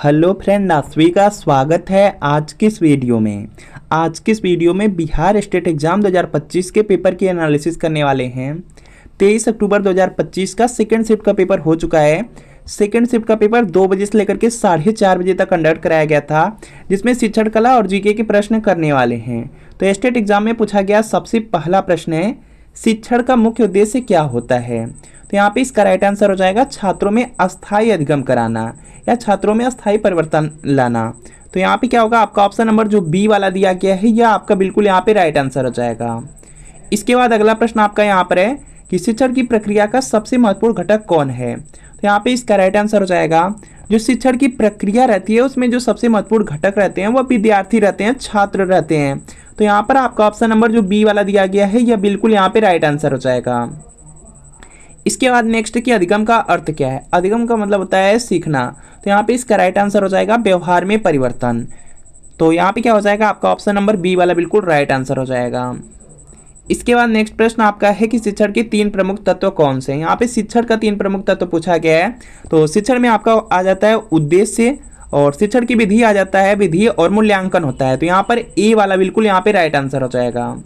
Hello friend, आप सभी का स्वागत है आज की इस वीडियो में। आज की इस वीडियो में बिहार स्टेट एग्जाम 2025 के पेपर की एनालिसिस करने वाले हैं। 23 अक्टूबर 2025 का सेकंड शिफ्ट का पेपर हो चुका है। सेकंड शिफ्ट का पेपर 2 बजे से लेकर के 4:30 बजे तक कंडक्ट कराया गया था, जिसमें शिक्षण कला और जीके के प्रश्न करने वाले हैं। तो स्टेट एग्जाम में पूछा गया सबसे पहला प्रश्न है, शिक्षण का मुख्य उद्देश्य क्या होता है। तो यहाँ पे इसका राइट आंसर हो जाएगा छात्रों में अस्थायी अधिगम कराना या छात्रों में अस्थायी परिवर्तन लाना। तो यहाँ पे क्या होगा, आपका ऑप्शन नंबर जो बी वाला दिया गया है यह आपका बिल्कुल यहाँ पे राइट आंसर हो जाएगा। इसके बाद अगला प्रश्न आपका यहाँ पर है कि शिक्षण की प्रक्रिया का सबसे महत्वपूर्ण घटक कौन है। तो यहाँ पे इसका राइट आंसर हो जाएगा जो शिक्षण की प्रक्रिया रहती है उसमें जो सबसे महत्वपूर्ण घटक रहते हैं वह विद्यार्थी रहते हैं, छात्र रहते हैं। तो यहाँ पर आपका ऑप्शन नंबर जो बी वाला दिया गया है यह बिल्कुल यहाँ पे राइट आंसर हो जाएगा। इसके बाद नेक्स्ट की अधिगम का अर्थ क्या है। अधिगम का मतलब होता है सीखना। तो यहाँ पे इसका राइट आंसर हो जाएगा व्यवहार में परिवर्तन। तो यहाँ पे क्या हो जाएगा, आपका ऑप्शन नंबर बी वाला बिल्कुल राइट आंसर हो जाएगा। इसके बाद नेक्स्ट प्रश्न आपका है कि शिक्षण के 3 प्रमुख तत्व कौन से हैं। यहाँ पे शिक्षण का 3 प्रमुख तत्व पूछा गया है। तो शिक्षण में आपका आ जाता है उद्देश्य, और शिक्षण की विधि आ जाता है विधि, और मूल्यांकन होता है। तो यहाँ पर ए वाला बिल्कुल यहाँ पे राइट आंसर हो जाएगा।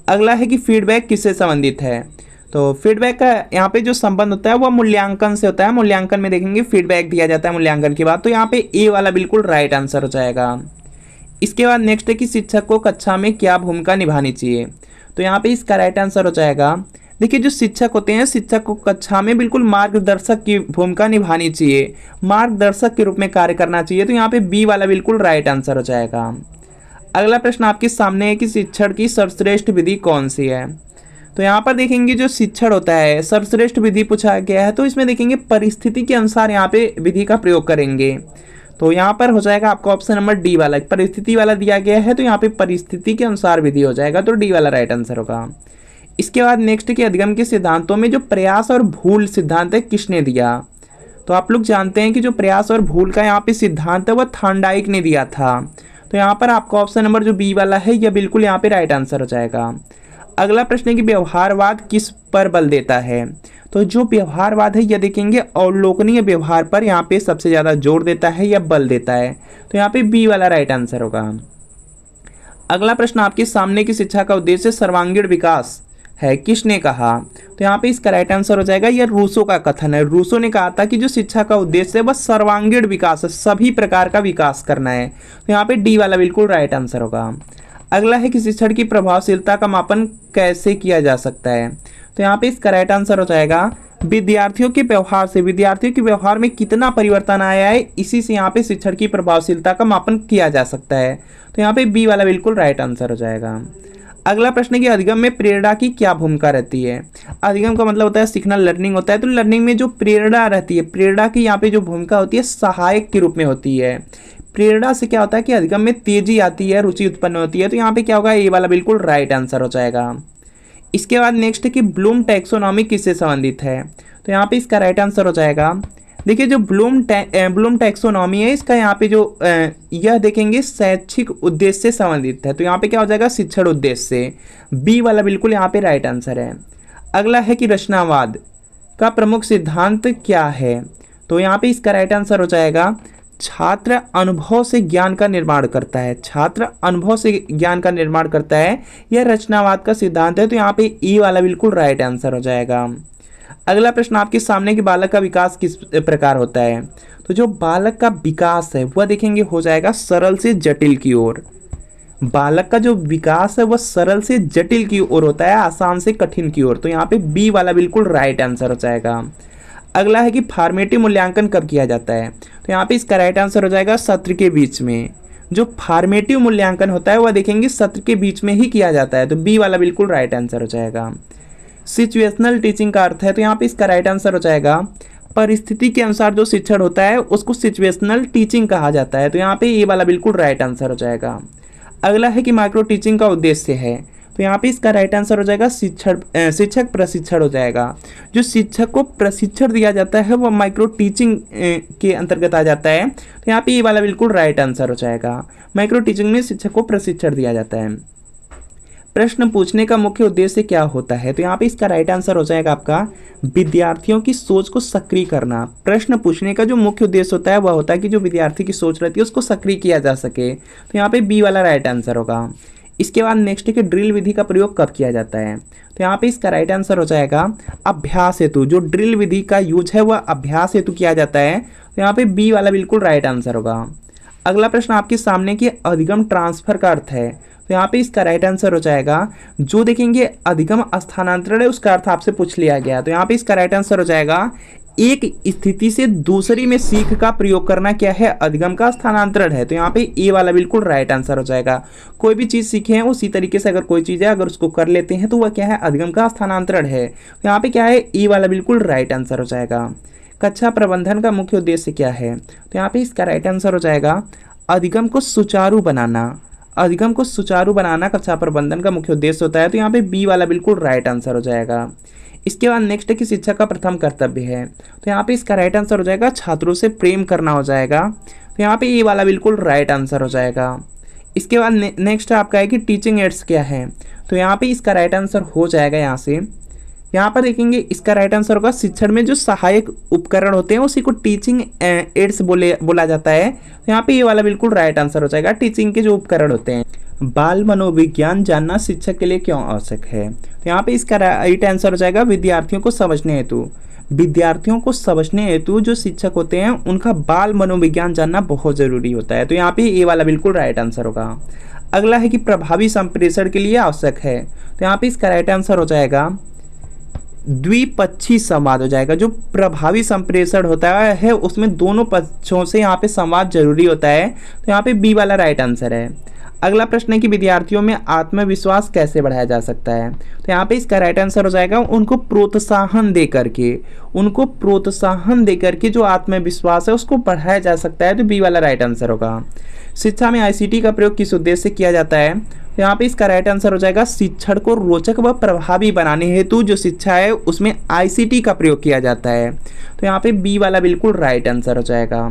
अगला है कि फीडबैक किससे संबंधित है। तो फीडबैक का यहाँ पे जो संबंध होता है वह मूल्यांकन से होता है। मूल्यांकन में देखेंगे फीडबैक दिया जाता है मूल्यांकन के बाद। तो यहाँ पे ए वाला बिल्कुल राइट आंसर हो जाएगा। इसके बाद नेक्स्ट है कि शिक्षक को कक्षा में क्या भूमिका निभानी चाहिए। तो यहाँ पे इसका राइट आंसर हो जाएगा, देखिए जो शिक्षक होते हैं शिक्षक को कक्षा में बिल्कुल मार्गदर्शक की भूमिका निभानी चाहिए, मार्गदर्शक के रूप में कार्य करना चाहिए। तो यहाँ पे बी वाला बिल्कुल राइट आंसर हो जाएगा। अगला प्रश्न आपके सामने है कि शिक्षण की सर्वश्रेष्ठ विधि कौन सी है। तो यहाँ पर देखेंगे जो शिक्षण होता है सर्वश्रेष्ठ विधि पूछा गया है, तो इसमें देखेंगे परिस्थिति के अनुसार यहाँ पे विधि का प्रयोग करेंगे। तो यहाँ पर हो जाएगा आपका ऑप्शन नंबर डी वाला, परिस्थिति वाला दिया गया है तो यहाँ पे परिस्थिति के अनुसार विधि हो जाएगा, तो डी वाला राइट आंसर होगा। इसके बाद नेक्स्ट के अधिगम के सिद्धांतों में जो प्रयास और भूल सिद्धांत है किसने दिया। तो आप लोग जानते हैं कि जो प्रयास और भूल का यहाँ पे सिद्धांत है वह थॉर्नडाइक ने दिया था। तो यहाँ पर आपका ऑप्शन नंबर जो बी वाला है यह बिल्कुल यहाँ पे राइट आंसर हो जाएगा। अगला प्रश्न है कि व्यवहारवाद किस पर बल देता है। तो जो व्यवहारवाद है यह देखेंगे अवलोकनीय व्यवहार पर यहाँ पे सबसे ज़्यादा जोर देता है या बल देता है। तो यहाँ पे बी वाला राइट आंसर होगा। अगला प्रश्न आपके सामने की शिक्षा का उद्देश्य सर्वांगीण विकास है किसने कहा। तो यहाँ पे इसका राइट आंसर हो जाएगा, यह रूसो का कथन है। रूसो ने कहा था कि जो शिक्षा का उद्देश्य है वह सर्वांगीण विकास है, सभी प्रकार का विकास करना है। तो यहाँ पे डी वाला बिल्कुल राइट आंसर होगा। अगला है कि शिक्षण की प्रभावशीलता का मापन कैसे किया जा सकता है। तो यहाँ पे इसका राइट आंसर हो जाएगा विद्यार्थियों के व्यवहार से, विद्यार्थियों के व्यवहार में कितना परिवर्तन आया है इसी से यहाँ पे शिक्षण की प्रभावशीलता का मापन किया जा सकता है। तो यहाँ पे बी वाला बिल्कुल राइट आंसर हो जाएगा। अगला प्रश्न है कि अधिगम में प्रेरणा की क्या भूमिका रहती है। अधिगम का मतलब होता है सीखना, लर्निंग होता है। तो लर्निंग में जो प्रेरणा रहती है, प्रेरणा की यहाँ पे जो भूमिका होती है सहायक के रूप में होती है। प्रेरणा से क्या होता है कि अधिगम में तेजी आती है, रुचि उत्पन्न होती है। तो यहाँ पे क्या होगा, ए वाला बिल्कुल राइट आंसर हो जाएगा। इसके बाद नेक्स्ट है कि ब्लूम टैक्सोनॉमी किससे संबंधित है। तो यहाँ पे इसका राइट आंसर हो जाएगा, देखिए जो ब्लूम टैक्सोनॉमी है इसका यहाँ पे जो यह देखेंगे शैक्षिक उद्देश्य से संबंधित है। तो यहाँ पे क्या हो जाएगा, शिक्षण उद्देश्य से। बी वाला बिल्कुल यहाँ पे राइट आंसर है। अगला है कि रचनावाद का प्रमुख सिद्धांत क्या है। तो यहाँ पे इसका राइट आंसर हो जाएगा छात्र अनुभव से ज्ञान का निर्माण करता है। छात्र अनुभव से ज्ञान का निर्माण करता है, यह रचनावाद का सिद्धांत है। तो यहाँ पे ई वाला बिल्कुल राइट आंसर हो जाएगा। अगला प्रश्न आपके सामने कि बालक का विकास किस प्रकार होता है। तो जो बालक का विकास है वह देखेंगे हो जाएगा सरल से जटिल की ओर। बालक का जो विकास है वह सरल से जटिल की ओर होता है, आसान से कठिन की ओर। तो यहाँ पे बी वाला बिल्कुल राइट आंसर हो जाएगा। अगला है कि फॉर्मेटिव मूल्यांकन कब किया जाता है। तो यहाँ पे इसका राइट आंसर हो जाएगा सत्र के बीच में। जो फॉर्मेटिव मूल्यांकन होता है वह देखेंगे सत्र के बीच में ही किया जाता है। तो बी वाला बिल्कुल राइट आंसर हो जाएगा। सिचुएशनल टीचिंग का अर्थ है, तो यहाँ पे इसका राइट आंसर हो जाएगा परिस्थिति के अनुसार जो शिक्षण होता है उसको सिचुएशनल टीचिंग कहा जाता है। तो यहाँ पे ये वाला बिल्कुल राइट आंसर हो जाएगा। अगला है कि माइक्रो टीचिंग का उद्देश्य है। तो यहाँ पे इसका राइट आंसर हो जाएगा शिक्षक प्रशिक्षण हो जाएगा। जो शिक्षक को प्रशिक्षण दिया जाता है वह माइक्रो टीचिंग के अंतर्गत आ जाता है। तो यहाँ पे ये वाला बिल्कुल राइट आंसर हो जाएगा। माइक्रो टीचिंग में शिक्षक को प्रशिक्षण दिया जाता है। प्रश्न पूछने का मुख्य उद्देश्य क्या होता है? तो यहाँ पे इसका राइट आंसर हो जाएगा आपका विद्यार्थियों की सोच को सक्रिय करना। प्रश्न पूछने का जो मुख्य उद्देश्य होता है वह होता है कि जो विद्यार्थी की सोच रहती है उसको सक्रिय किया जा सके। तो यहाँ पे बी वाला राइट आंसर होगा। इसके बाद नेक्स्ट है कि ड्रिल विधि का प्रयोग कब किया जाता है? तो यहाँ पे इसका राइट आंसर हो जाएगा अभ्यास हेतु। जो ड्रिल विधि का यूज है वह अभ्यास हेतु किया जाता है। तो यहाँ पे बी वाला बिल्कुल राइट आंसर होगा। अगला प्रश्न आपके सामने कि अधिगम ट्रांसफर का अर्थ है? तो यहाँ पे इसका राइट आंसर हो जाएगा जो देखेंगे अधिगम स्थानांतरण है उसका अर्थ आपसे पूछ लिया गया। तो यहाँ पे इसका राइट आंसर हो जाएगा एक स्थिति से दूसरी में सीख का प्रयोग करना क्या है? अधिगम का स्थानांतरण है। तो यहाँ पे ए वाला बिल्कुल राइट आंसर हो जाएगा। कोई भी चीज़ सीखे हैं उसी तरीके से अगर कोई चीज़ है अगर उसको कर लेते हैं तो वह क्या है? अधिगम का स्थानांतरण है। तो यहाँ पे क्या है? ए वाला बिल्कुल राइट आंसर हो जाएगा। कक्षा प्रबंधन का मुख्य उद्देश्य क्या है? तो यहाँ पे इसका राइट आंसर हो जाएगा अधिगम को सुचारू बनाना। अधिगम को सुचारू बनाना कक्षा प्रबंधन का मुख्य उद्देश्य होता है। तो यहाँ पे बी वाला बिल्कुल राइट आंसर हो जाएगा। इसके बाद नेक्स्ट है कि शिक्षक का प्रथम कर्तव्य है। तो यहाँ पे इसका राइट आंसर हो जाएगा छात्रों से प्रेम करना हो जाएगा। तो यहाँ पे ये वाला बिल्कुल राइट आंसर हो जाएगा। इसके बाद नेक्स्ट आपका है कि टीचिंग एड्स क्या है? तो यहाँ पे इसका राइट आंसर हो जाएगा यहाँ पर देखेंगे इसका राइट आंसर होगा शिक्षण में जो सहायक उपकरण होते हैं उसी को टीचिंग एड्स बोला जाता है। तो यहाँ पे ये वाला बिल्कुल राइट आंसर हो जाएगा टीचिंग के जो उपकरण होते हैं। बाल मनोविज्ञान जानना शिक्षक के लिए क्यों आवश्यक है? तो यहाँ पे इसका राइट आंसर हो जाएगा विद्यार्थियों को समझने हेतु। विद्यार्थियों को समझने हेतु जो शिक्षक होते हैं उनका बाल मनोविज्ञान जानना बहुत जरूरी होता है। तो यहाँ पे ये वाला बिल्कुल राइट आंसर होगा। अगला है कि प्रभावी संप्रेषण के लिए आवश्यक है। तो यहाँ पे इसका राइट आंसर हो जाएगा द्विपक्षीय संवाद हो जाएगा। जो प्रभावी संप्रेषण होता है उसमें दोनों पक्षों से यहाँ पे संवाद जरूरी होता है। तो यहाँ पे बी वाला राइट आंसर है। अगला प्रश्न है कि विद्यार्थियों में आत्मविश्वास कैसे बढ़ाया जा सकता है? तो यहाँ पे इसका राइट आंसर हो जाएगा उनको प्रोत्साहन दे करके। उनको प्रोत्साहन दे करके जो आत्मविश्वास है उसको बढ़ाया जा सकता है। तो बी वाला राइट आंसर होगा। शिक्षा में आईसीटी का प्रयोग किस उद्देश्य से किया जाता है? तो यहाँ पे इसका राइट आंसर हो जाएगा शिक्षण को रोचक व प्रभावी बनाने हेतु जो शिक्षा है उसमें आईसीटी का प्रयोग किया जाता है। तो यहाँ पे बी वाला बिल्कुल राइट आंसर हो जाएगा।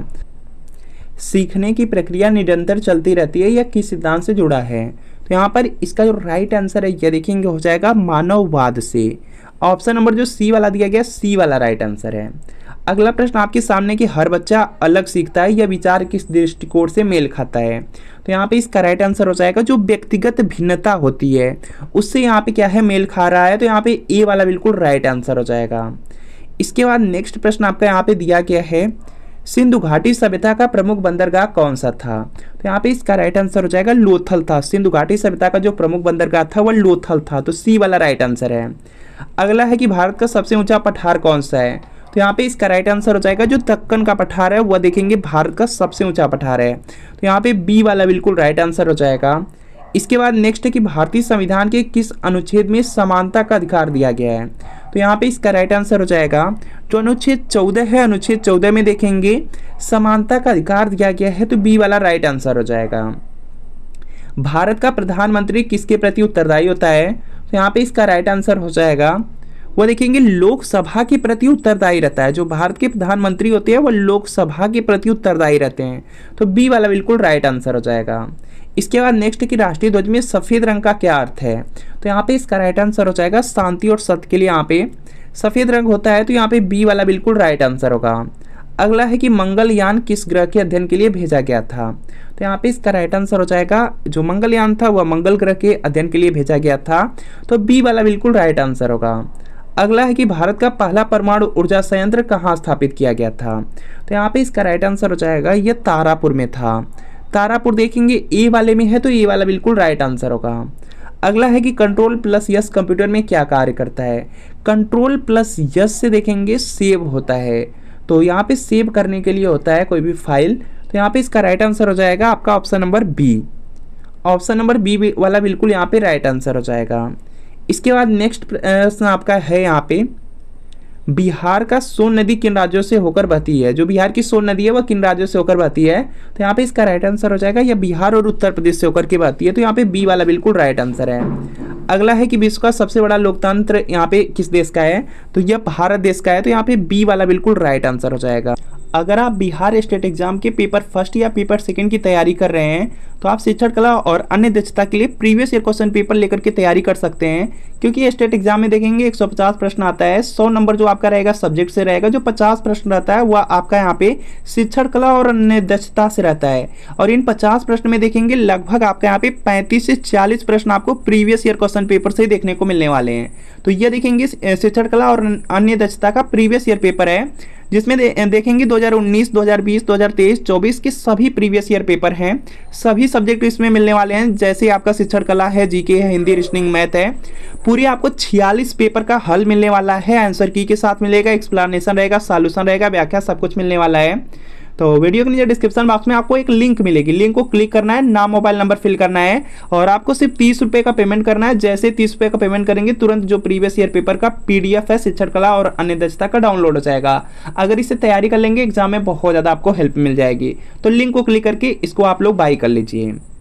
सीखने की प्रक्रिया निरंतर चलती रहती है, यह किस सिद्धांत से जुड़ा है? तो यहाँ पर इसका जो राइट आंसर है यह देखेंगे हो जाएगा मानववाद से। ऑप्शन नंबर जो सी वाला दिया गया सी वाला राइट आंसर है। अगला प्रश्न आपके सामने कि हर बच्चा अलग सीखता है, यह विचार किस दृष्टिकोण से मेल खाता है? तो यहाँ पे इसका राइट आंसर हो जाएगा जो व्यक्तिगत भिन्नता होती है उससे यहाँ पे क्या है मेल खा रहा है। तो यहाँ पे ए वाला बिल्कुल राइट आंसर हो जाएगा। इसके बाद नेक्स्ट प्रश्न आपका यहाँ पे दिया गया है सिंधु घाटी सभ्यता का प्रमुख बंदरगाह कौन सा था? तो यहाँ पे इसका राइट आंसर हो जाएगा लोथल था। सिंधु घाटी सभ्यता का जो प्रमुख बंदरगाह था वह लोथल था। तो सी वाला राइट आंसर है। अगला है कि भारत का सबसे ऊंचा पठार कौन सा है? तो यहाँ पे इसका राइट आंसर हो जाएगा जो दक्कन का पठार है वह देखेंगे भारत का सबसे ऊंचा पठार है। तो यहाँ पे बी वाला बिल्कुल राइट आंसर हो जाएगा। इसके बाद नेक्स्ट है कि भारतीय संविधान के किस अनुच्छेद में समानता का अधिकार दिया गया है? तो यहाँ पे इसका राइट आंसर हो जाएगा जो अनुच्छेद 14 है। अनुच्छेद 14 में देखेंगे समानता का अधिकार दिया गया है। तो बी वाला राइट आंसर हो जाएगा। भारत का प्रधानमंत्री किसके प्रति उत्तरदायी होता है? तो यहाँ पे इसका राइट आंसर हो जाएगा वो देखेंगे लोकसभा के प्रति उत्तरदायी रहता है। जो भारत के प्रधानमंत्री होते हैं वो लोकसभा के प्रति उत्तरदायी रहते हैं। तो बी वाला बिल्कुल राइट आंसर हो जाएगा। इसके बाद नेक्स्ट कि राष्ट्रीय ध्वज में सफेद रंग का क्या अर्थ है? तो यहाँ पे इसका राइट आंसर हो जाएगा शांति और सत्य के लिए यहाँ पे सफेद रंग होता है। तो यहाँ पे बी वाला बिल्कुल राइट आंसर होगा। अगला है कि मंगलयान किस ग्रह के अध्ययन के लिए भेजा गया था? तो यहाँ पे इसका राइट आंसर हो जाएगा जो मंगलयान था वह मंगल ग्रह के अध्ययन के लिए भेजा गया था। तो बी वाला बिल्कुल राइट आंसर होगा। अगला है कि भारत का पहला परमाणु ऊर्जा संयंत्र कहाँ स्थापित किया गया था? तो यहाँ पे इसका राइट आंसर हो जाएगा यह तारापुर में था। तारापुर देखेंगे ए वाले में है। तो ए वाला बिल्कुल राइट आंसर होगा। अगला है कि कंट्रोल प्लस यस कंप्यूटर में क्या कार्य करता है? कंट्रोल प्लस यस से देखेंगे सेव होता है। तो यहाँ पे सेव करने के लिए होता है कोई भी फाइल। तो यहाँ पे इसका राइट आंसर हो जाएगा आपका option number B. Option number B वाला बिल्कुल यहाँ पे राइट आंसर हो जाएगा। इसके बाद नेक्स्ट प्रश्न आपका है यहाँ पे बिहार का सोन नदी किन राज्यों से होकर बहती है? जो बिहार की सोन नदी है वह किन राज्यों से होकर बहती है? तो यहाँ पे इसका राइट आंसर हो जाएगा यह बिहार और उत्तर प्रदेश से होकर के बहती है। तो यहाँ पे बी वाला बिल्कुल राइट आंसर है। अगला है कि विश्व का सबसे बड़ा लोकतंत्र यहाँ पे किस देश का है? तो यह भारत देश का है। तो यहाँ पे बी वाला बिल्कुल राइट आंसर हो जाएगा। अगर आप बिहार स्टेट एग्जाम के पेपर फर्स्ट या पेपर सेकंड की तैयारी कर रहे हैं तो आप शिक्षण कला और अन्य दक्षता के लिए प्रीवियस ईयर क्वेश्चन पेपर लेकर के तैयारी कर सकते हैं, क्योंकि स्टेट एग्जाम में देखेंगे 150 प्रश्न आता है। 100 नंबर जो आपका रहेगा सब्जेक्ट से रहेगा, जो 50 प्रश्न रहता है वह आपका यहाँ पे शिक्षण कला और अन्य दक्षता से रहता है। और इन 50 प्रश्न में देखेंगे लगभग आपका यहाँ पे 35 से 40 प्रश्न आपको प्रीवियस ईयर क्वेश्चन पेपर से ही देखने को मिलने वाले हैं। तो ये देखेंगे शिक्षण कला और अन्य दक्षता का प्रीवियस ईयर पेपर है, जिसमें देखेंगे 2019, 2020, 2023, 24 के सभी प्रीवियस ईयर पेपर हैं। सभी सब्जेक्ट इसमें मिलने वाले हैं, जैसे आपका शिक्षण कला है, जीके है, हिंदी, रीजनिंग, मैथ है। पूरी आपको 46 पेपर का हल मिलने वाला है, आंसर की के साथ मिलेगा, एक्सप्लेनेशन रहेगा, सॉल्यूशन रहेगा, व्याख्या, सब कुछ मिलने वाला है। तो वीडियो के नीचे डिस्क्रिप्शन बॉक्स में आपको एक लिंक मिलेगी, लिंक को क्लिक करना है, नाम मोबाइल नंबर फिल करना है और आपको सिर्फ 30 रुपये का पेमेंट करना है। जैसे 30 रुपये का पेमेंट करेंगे तुरंत जो प्रीवियस ईयर पेपर का PDF है शिक्षण कला और अन्य दक्षता का डाउनलोड हो जाएगा। अगर इससे तैयारी कर लेंगे एग्जाम में बहुत ज़्यादा आपको हेल्प मिल जाएगी। तो लिंक को क्लिक करके इसको आप लोग बाय कर लीजिए।